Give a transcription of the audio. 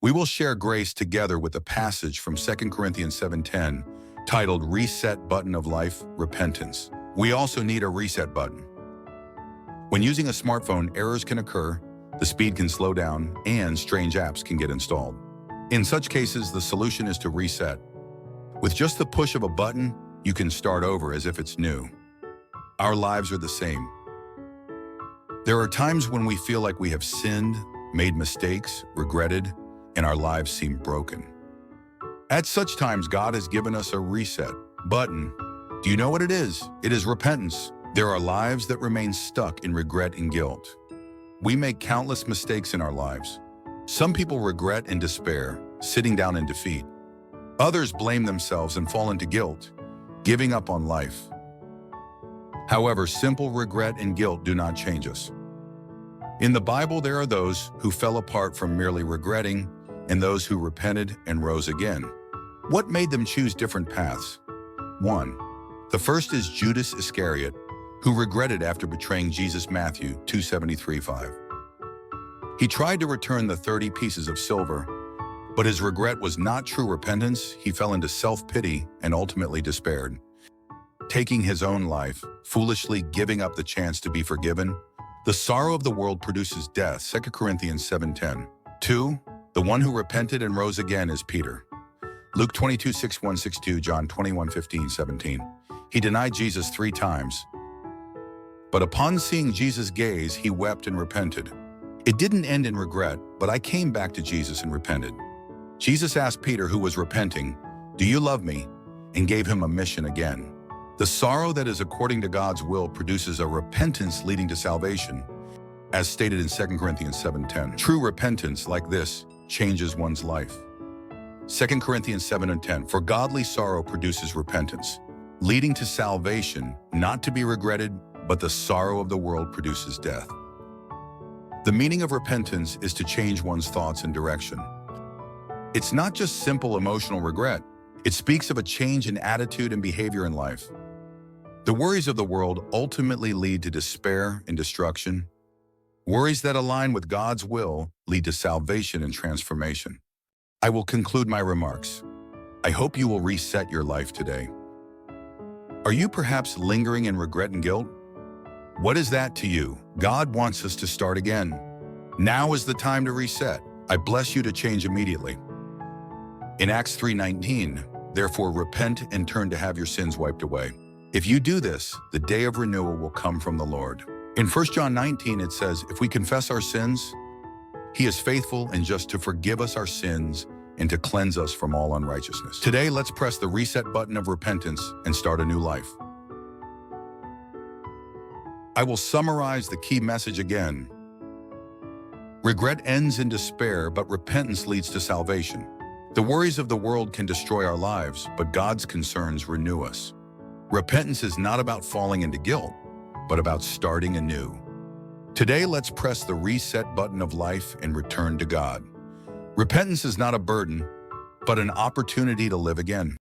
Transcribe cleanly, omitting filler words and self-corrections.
We will share grace together with a passage from 2 Corinthians 7:10 titled Reset Button of Life, Repentance. We also need a reset button. When using a smartphone, errors can occur, the speed can slow down, and strange apps can get installed. In such cases, the solution is to reset. With just the push of a button, you can start over as if it's new. Our lives are the same. There are times when we feel like we have sinned, made mistakes, regretted, and our lives seem broken. At such times, God has given us a reset button. Do you know what it is? It is repentance. There are lives that remain stuck in regret and guilt. We make countless mistakes in our lives. Some people regret and despair, sitting down in defeat. Others blame themselves and fall into guilt, giving up on life. However, simple regret and guilt do not change us. In the Bible, there are those who fell apart from merely regretting and those who repented and rose again. What made them choose different paths? 1. The first is Judas Iscariot, who regretted after betraying Jesus. Matthew 2:73-5. He tried to return the 30 pieces of silver, but his regret was not true repentance. He fell into self-pity and ultimately despaired, taking his own life, foolishly giving up the chance to be forgiven. The sorrow of the world produces death. 2 Corinthians 7:10. 2. The one who repented and rose again is Peter. Luke 22:61-62, John 21:15-17. He denied Jesus 3 times, but upon seeing Jesus' gaze, he wept and repented. It didn't end in regret, but I came back to Jesus and repented. Jesus asked Peter, who was repenting, "Do you love me?" and gave him a mission again. The sorrow that is according to God's will produces a repentance leading to salvation, as stated in 2 Corinthians 7:10. True repentance like this changes one's life. 2 Corinthians 7:10, for godly sorrow produces repentance, leading to salvation, not to be regretted, but the sorrow of the world produces death. The meaning of repentance is to change one's thoughts and direction. It's not just simple emotional regret. It speaks of a change in attitude and behavior in life. The worries of the world ultimately lead to despair and destruction. Worries that align with God's will lead to salvation and transformation. I will conclude my remarks. I hope you will reset your life today. Are you perhaps lingering in regret and guilt? What is that to you? God wants us to start again. Now is the time to reset. I bless you to change immediately. In Acts 3:19, therefore repent and turn to have your sins wiped away. If you do this, the day of renewal will come from the Lord. In 1 John 19, it says, if we confess our sins, He is faithful and just to forgive us our sins and to cleanse us from all unrighteousness. Today, let's press the reset button of repentance and start a new life. I will summarize the key message again. Regret ends in despair, but repentance leads to salvation. The worries of the world can destroy our lives, but God's concerns renew us. Repentance is not about falling into guilt, but about starting anew. Today, let's press the reset button of life and return to God. Repentance is not a burden, but an opportunity to live again.